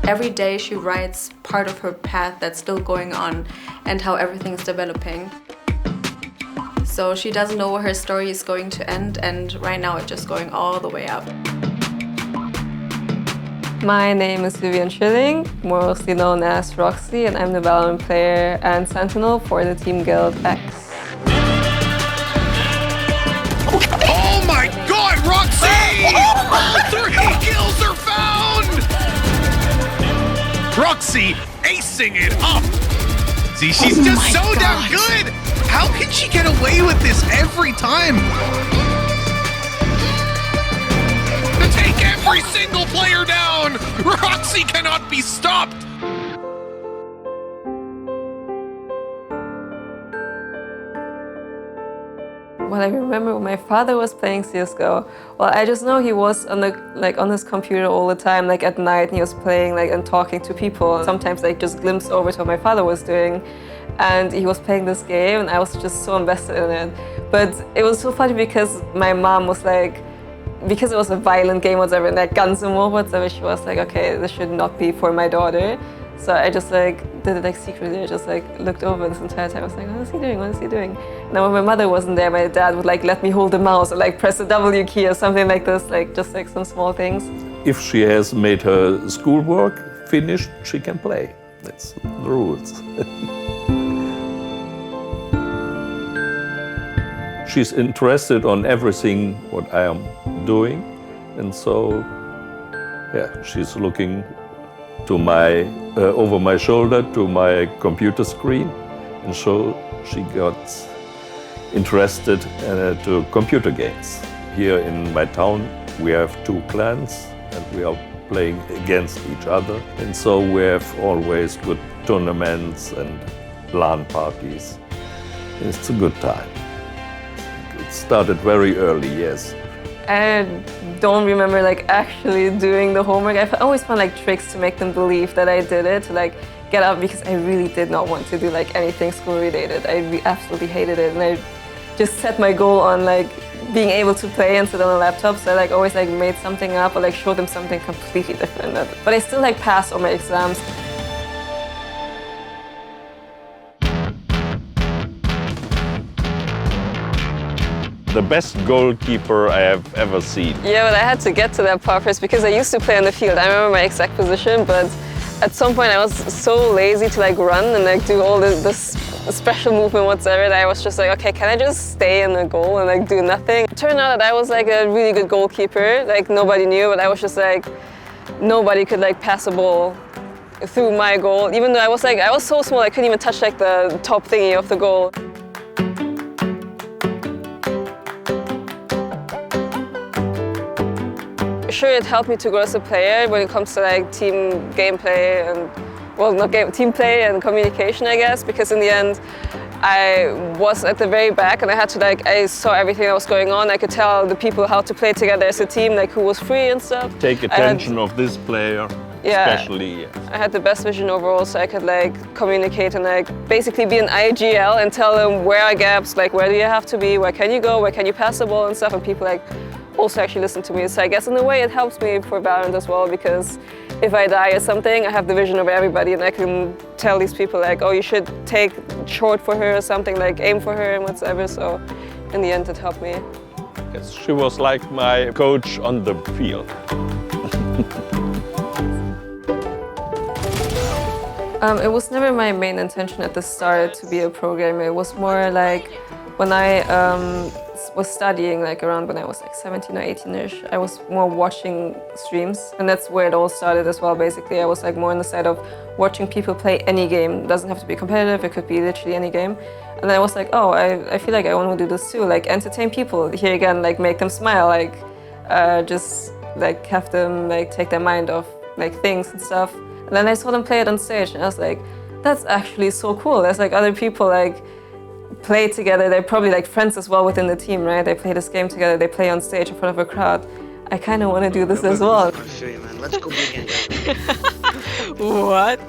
Every day she writes part of her path that's still going on and how everything's developing. So she doesn't know where her story is going to end, and right now it's just going all the way up. My name is Vivian Schilling, mostly known as Roxi, and I'm the VALORANT player and sentinel for the team guild X. Oh my god, Roxi! All 3 kills are found! Roxi acing it up! See, she's just so damn good! How can she get away with this every time? To take every single player down! Roxi cannot be stopped! What I remember when my father was playing CSGO, well, I just know he was on his computer all the time, like at night, and he was playing and talking to people. Sometimes just glimpsed over to what my father was doing, and he was playing this game, and I was just so invested in it. But it was so funny because my mom was because it was a violent game, whatever, and guns and war, whatever, she was like, okay, this should not be for my daughter. So I just did it secretly. I just looked over this entire time. I was like, what is he doing? What is he doing? Now when my mother wasn't there, my dad would let me hold the mouse or press the W key or something like this, just some small things. If she has made her schoolwork finished, she can play. That's the rules. She's interested on everything what I am doing, and so yeah, she's looking to my over my shoulder to my computer screen, and so she got interested to computer games. Here in my town we have 2 clans and we are playing against each other, and so we have always good tournaments and LAN parties. It's a good time. It started very early, yes. I don't remember actually doing the homework. I always found tricks to make them believe that I did it, to get up, because I really did not want to do anything school related. I absolutely hated it, and I just set my goal on being able to play and sit on a laptop. So I always made something up or showed them something completely different. But I still passed all my exams. The best goalkeeper I have ever seen. Yeah, but I had to get to that part first because I used to play on the field. I remember my exact position, but at some point I was so lazy to run and do all this special movement whatsoever that I was just okay, can I just stay in the goal and do nothing? It turned out that I was a really good goalkeeper. Nobody knew, but I was just nobody could pass a ball through my goal. Even though I was so small I couldn't even touch the top thingy of the goal. Sure, it helped me to grow as a player when it comes to team gameplay and, well, team play and communication, I guess, because in the end I was at the very back and I had to I saw everything that was going on. I could tell the people how to play together as a team, who was free and stuff. Take attention of this player, especially. Yes. I had the best vision overall, so I could communicate and basically be an IGL and tell them where are gaps, where do you have to be, where can you go, where can you pass the ball and stuff, and people also actually listen to me. So I guess in a way it helps me for VALORANT as well, because if I die or something, I have the vision of everybody and I can tell these people oh, you should take short for her or something, aim for her and whatever. So in the end it helped me. Yes, she was like my coach on the field. It was never my main intention at the start to be a programmer. It was more when I was studying around when I was 17 or 18ish, I was more watching streams, and that's where it all started as well. Basically, I was more on the side of watching people play any game. It doesn't have to be competitive, it could be literally any game. And then I was oh, I feel I want to do this too, entertain people. Here again, make them smile, just have them take their mind off things and stuff. And then I saw them play it on stage, and I was that's actually so cool. There's other people play together. They're probably friends as well within the team, right? They play this game together, they play on stage in front of a crowd. I kind of want to do this as well. I feel you, man. Let's go big again. What?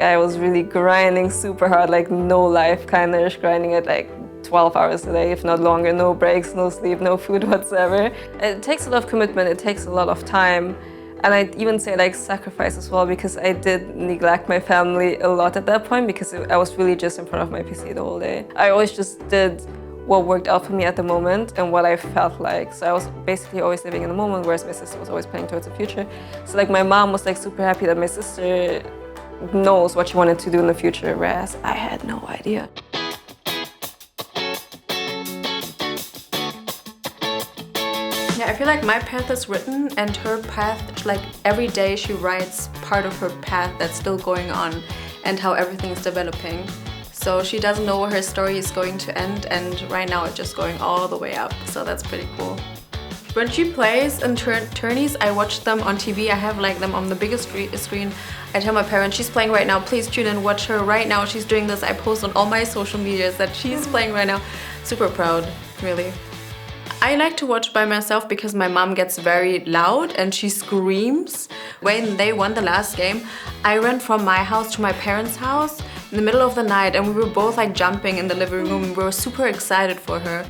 I was really grinding super hard, no life kind-ish, grinding it 12 hours a day, if not longer, no breaks, no sleep, no food whatsoever. It takes a lot of commitment, it takes a lot of time, And I'd even say like sacrifice as well, because I did neglect my family a lot at that point, because I was really just in front of my PC the whole day. I always just did what worked out for me at the moment and what I felt like. So I was basically always living in the moment, whereas my sister was always planning towards the future. So like my mom was like super happy that my sister knows what she wanted to do in the future, whereas I had no idea. Yeah, I feel like my path is written and her path, like every day she writes part of her path that's still going on and how everything's developing. So she doesn't know where her story is going to end, and right now it's just going all the way up. So that's pretty cool. When she plays in tourneys, I watch them on TV. I have like them on the biggest screen. I tell my parents, she's playing right now, please tune in, watch her right now. She's doing this. I post on all my social medias that she's playing right now. Super proud, really. I like to watch by myself because my mom gets very loud and she screams. When they won the last game, I ran from my house to my parents' house in the middle of the night, and we were both like jumping in the living room. We were super excited for her.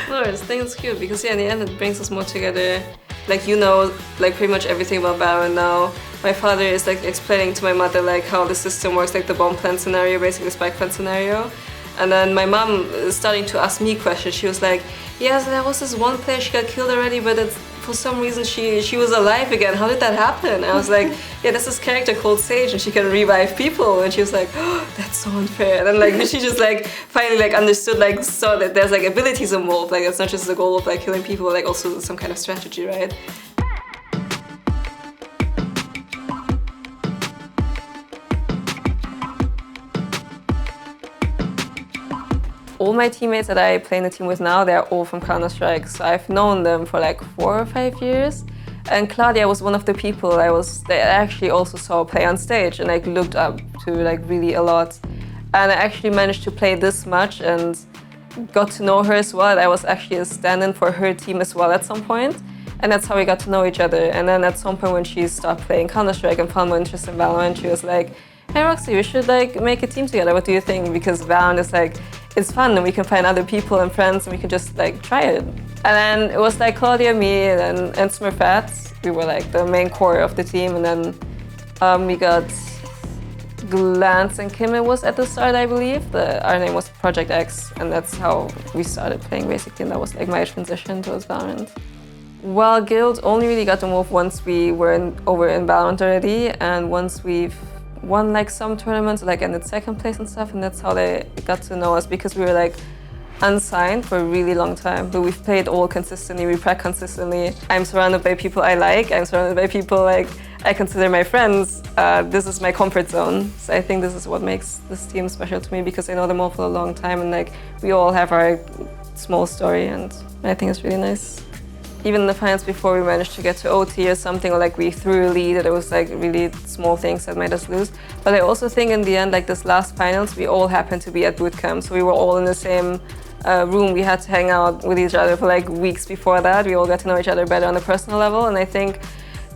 No, I think it's cute because in the end it brings us more together. Like, you know, like pretty much everything about VALORANT now. My father is like explaining to my mother like how the system works, like the bomb plant scenario, basically the spike plant scenario. And then my mom is starting to ask me questions. She was like, yes, there was this one player, she got killed already, but for some reason she was alive again. How did that happen? I was like, yeah, there's this character called Sage and she can revive people. And she was like, oh, that's so unfair. And then like she just like finally like understood, like saw that there's like abilities involved. Like it's not just the goal of like killing people, but like also some kind of strategy, right? All my teammates that I play in the team with now, they're all from Counter-Strike. So I've known them for like 4 or 5 years. And Claudia was one of the people that I actually also saw play on stage and like looked up to like really a lot. And I actually managed to play this much and got to know her as well. I was actually a stand-in for her team as well at some point. And that's how we got to know each other. And then at some point when she stopped playing Counter-Strike and found more interest in VALORANT, she was like, hey Roxy, we should like make a team together. What do you think? Because VALORANT is like, it's fun and we can find other people and friends and we can just like try it. And then it was like Claudia, me, and Smurfette. We were like the main core of the team. And then we got Glance and Kim, it was at the start, I believe. Our name was Project X, and that's how we started playing basically. And that was like my transition towards VALORANT. Well, Guild only really got involved once we were over in VALORANT already, and once we've won like some tournaments, like ended second place and stuff, and that's how they got to know us, because we were like unsigned for a really long time, but we've played all consistently, we practice consistently. I'm surrounded by people I like, I'm surrounded by people like I consider my friends. This is my comfort zone. So I think this is what makes this team special to me, because I know them all for a long time and like we all have our small story, and I think it's really nice. Even in the finals before, we managed to get to OT or something, or like we threw a lead, and it was like really small things that made us lose. But I also think in the end, like this last finals, we all happened to be at boot camp. So we were all in the same room. We had to hang out with each other for like weeks before that. We all got to know each other better on a personal level. And I think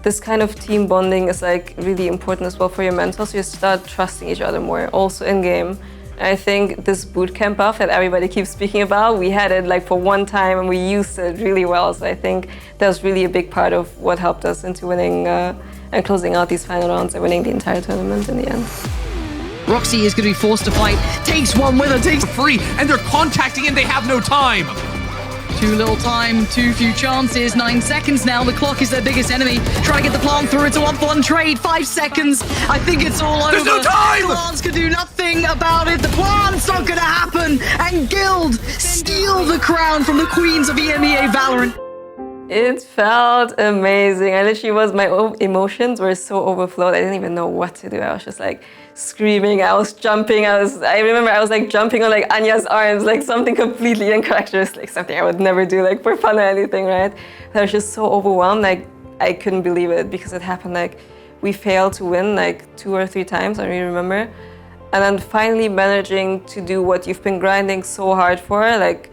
this kind of team bonding is like really important as well for your mental. So you start trusting each other more, also in game. I think this bootcamp buff that everybody keeps speaking about, we had it like for one time and we used it really well. So I think that was really a big part of what helped us into winning and closing out these final rounds and winning the entire tournament in the end. Roxi is going to be forced to fight, takes one with her, takes free, and they're contacting and they have no time. too little time, too few chances, 9 seconds now, the clock is their biggest enemy. Try to get the plant through, it's a 1-for-1 trade, 5 seconds, I think it's all over. There's no time! Plants can do nothing about it, the plant's not gonna happen, and Guild steal the crown from the queens of EMEA Valorant. It felt amazing. My emotions were so overflowed. I didn't even know what to do. I was just like screaming. I was jumping. I remember I was like jumping on like Anya's arms, like something completely uncharacteristic, something I would never do like for fun or anything, right? I was just so overwhelmed. Like I couldn't believe it because it happened. Like we failed to win like 2 or 3 times. I really remember. And then finally managing to do what you've been grinding so hard for, like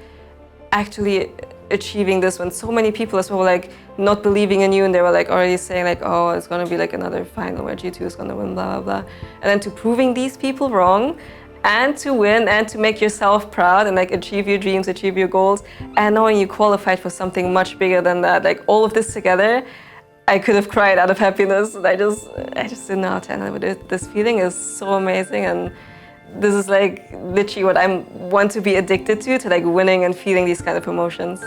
actually achieving this when so many people as well were like not believing in you, and they were like already saying like, oh, it's gonna be like another final where G2 is gonna win, blah, blah, blah. And then to proving these people wrong and to win and to make yourself proud and like achieve your dreams, achieve your goals, and knowing you qualified for something much bigger than that, like all of this together, I could have cried out of happiness. I just didn't know how to handle it. This feeling is so amazing, and this is like literally what I want to be addicted to like winning and feeling these kind of emotions.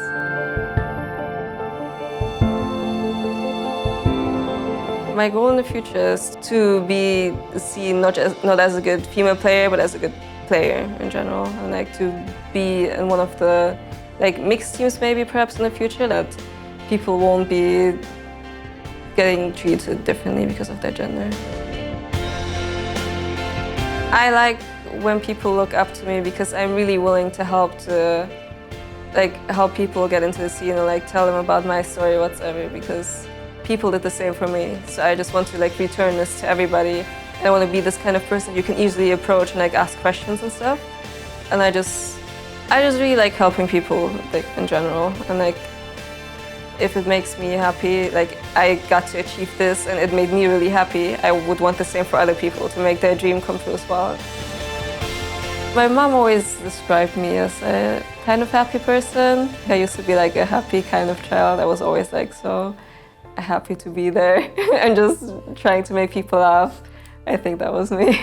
My goal in the future is to be seen not as a good female player, but as a good player in general, and like to be in one of the like mixed teams maybe perhaps in the future, that people won't be getting treated differently because of their gender. I like when people look up to me because I'm really willing to help people get into the scene and like tell them about my story whatsoever, because people did the same for me. So I just want to like return this to everybody. I want to be this kind of person you can easily approach and like ask questions and stuff. And I just really like helping people like in general, and like if it makes me happy, like I got to achieve this and it made me really happy, I would want the same for other people, to make their dream come true as well. My mom always described me as a kind of happy person. I used to be like a happy kind of child. I was always like so happy to be there and just trying to make people laugh. I think that was me.